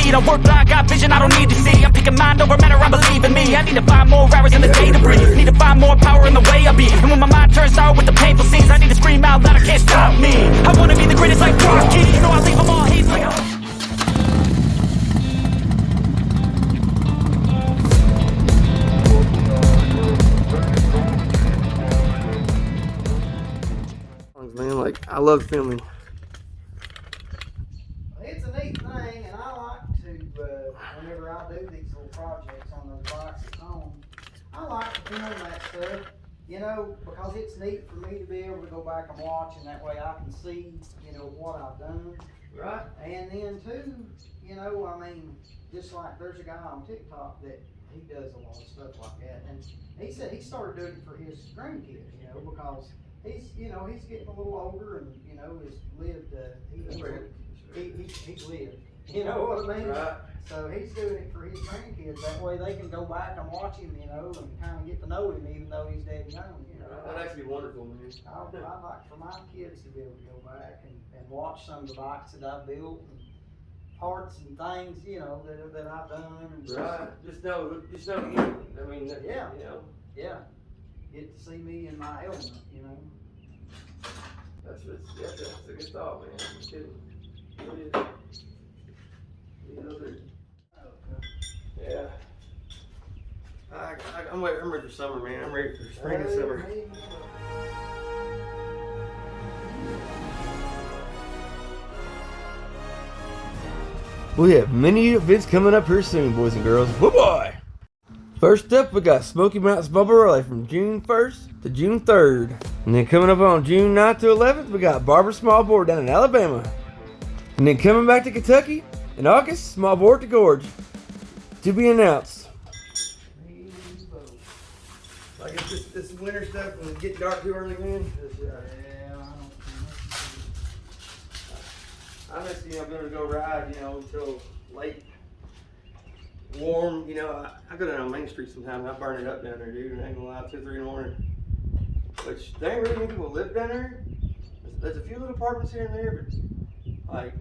speed. I work blind, got vision I don't need to see. I'm picking mind over matter, I believe in me. I need to find more hours in the day to breathe. Need to find more power in the way I be. And when my mind turns sour with the painful scenes, I need to scream out loud, I can't stop me. I wanna be the greatest like Rocky. You know I leave them all hating like a... Man, like, I love filming. It's a neat thing, and I like to, whenever I do these little projects on those bikes at home, I like to film that stuff, you know, because it's neat for me to be able to go back and watch, and that way I can see, you know, what I've done. Right. And then too, you know, I mean, just like there's a guy on TikTok that he does a lot of stuff like that, and he said he started doing it for his grandkids, you know, because he's, you know, he's getting a little older and, you know, has lived, he's lived, you know what I mean? Right. So he's doing it for his grandkids, that way they can go back and watch him, you know, and kind of get to know him even though he's dead young, you know. That'd actually be wonderful, man. I'd like for my kids to be able to go back and watch some of the bikes that I've built and parts and things, you know, that I've done. And Right. Just know you. I mean, Yeah. You know. Yeah. Get to see me in my element, you know. That's a good thought, man. I'm kidding. It is. You know, yeah. I'm ready for summer, man. I'm ready for spring and summer. We have many events coming up here soon, boys and girls. Whoa, boy! First up, we got Smoky Mountains Bubble Relay from June 1st to June 3rd. And then coming up on June 9th to 11th, we got Barber Small Board down in Alabama. And then coming back to Kentucky in August, Small Board to Gorge. To be announced. I guess this winter stuff and it's getting dark too early, man. I miss, you know, being able to go ride, you know, until late. Warm, you know, I go down on Main Street sometimes. I burn it up down there, dude. And I ain't gonna lie, 2 or 3 in the morning. Which there ain't really many people live down there. There's a few little apartments here and there, but like,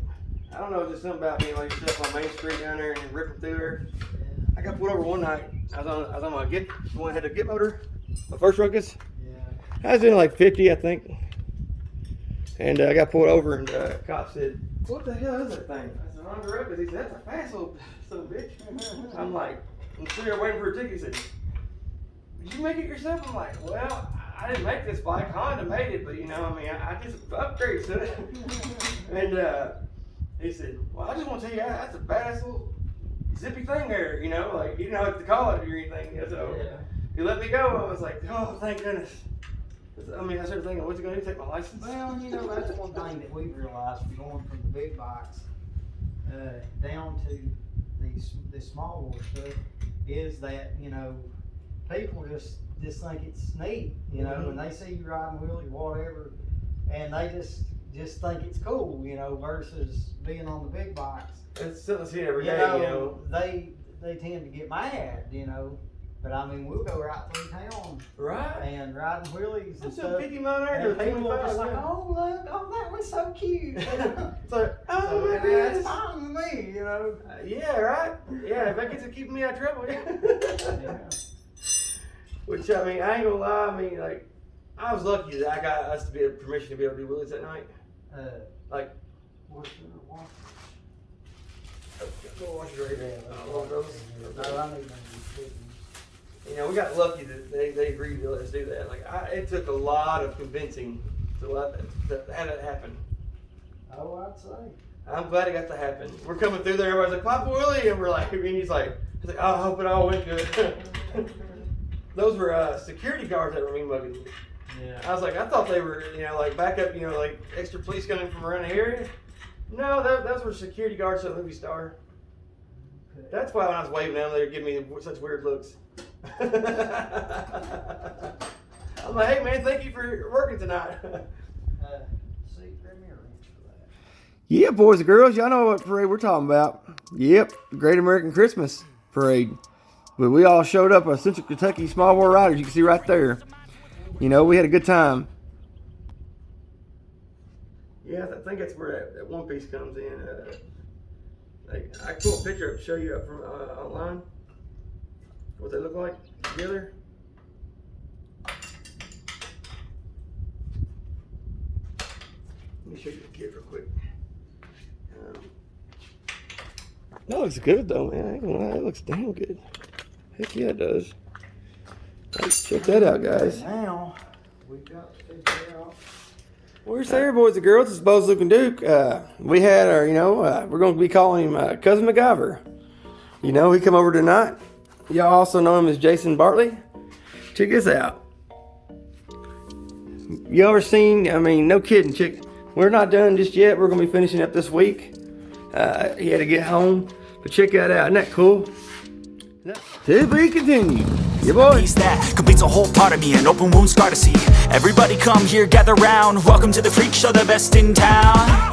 I don't know, just something about being like yourself on Main Street down there and ripping through there. I got pulled over one night. I was on my had a Get motor, my first Ruckus. Yeah. I was doing like 50, I think. And I got pulled over, and the cop said, "What the hell is that thing?" I said, "I'm Ruckus." He said, "That's a fast little son of a bitch." I'm like, I'm sitting there waiting for a ticket. He said, "Did you make it yourself?" I'm like, "Well, I didn't make this bike. Honda made it, but you know, I mean, I just upgraded to it." And he said, "Well, I just want to tell you, that's a badass little zippy thing there, you know, like you didn't know what to call it or anything." So he let me go. I was like, "Oh, thank goodness." I mean, I started thinking, what's he going to do, take my license? Well, you know, that's one thing that we've realized from going from the big bikes down to this small board stuff is that, you know, people just think it's neat, you know, when they see you riding wheelies or whatever, and they just think it's cool, you know, versus being on the big bikes. It's something to see every day, you know. They tend to get mad, you know. But I mean, we'll go right through town, right, and riding wheelies and stuff. 50 miles an hour and to people are 25. just like, "Oh look, oh that was so cute." It's like, oh so, my that's goodness. fine with me, you know. Yeah, right. Yeah, if that gets to keep me out of trouble, yeah. Yeah. Which I mean, I ain't gonna lie. I mean, like, I was lucky that I got us to be permission to be able to do wheelies that night. Like, What's your watch? Go watch it right now. No, I need them. You know, we got lucky that they agreed to let us do that. Like, it took a lot of convincing to have it happen. Oh, I'd say. I'm glad it got to happen. We're coming through there, everybody's like, "Papa Willie," and we're like, and he's like, oh, I hope it all went good. Those were security guards that were mean mugging. Yeah. I was like, I thought they were, you know, like backup, you know, like extra police coming from around the area. No, those were security guards at the movie star. Okay. That's why when I was waving down there, giving me such weird looks. I'm like, "Hey man, thank you for working tonight." See Premier Ranch for that. Yeah, boys and girls, y'all know what parade we're talking about. Yep, Great American Christmas Parade. But we all showed up as Central Kentucky Small War Riders. You can see right there. You know, we had a good time. Yeah, I think that's where that one piece comes in. Like, I can pull a picture up and show you up from online what they look like together. Let me show you the kid real quick. That looks good though, man. I ain't gonna lie, it looks damn good. Heck yeah, it does. Let's check that out, guys. Now we got to figure out. Where's there, boys and girls? It's Bo's Luke and Duke. We had our, we're going to be calling him Cousin McGiver. You know, he come over tonight. Y'all also know him as Jason Bartley. Check this out. You ever seen, I mean, no kidding, chick. We're not done just yet. We're going to be finishing up this week. He had to get home. But check that out. Isn't that cool? To be continued. Yeah, boy. Piece that completes a whole part of me, an open wound scar to see. Everybody come here, gather round. Welcome to the freak show, the best in town.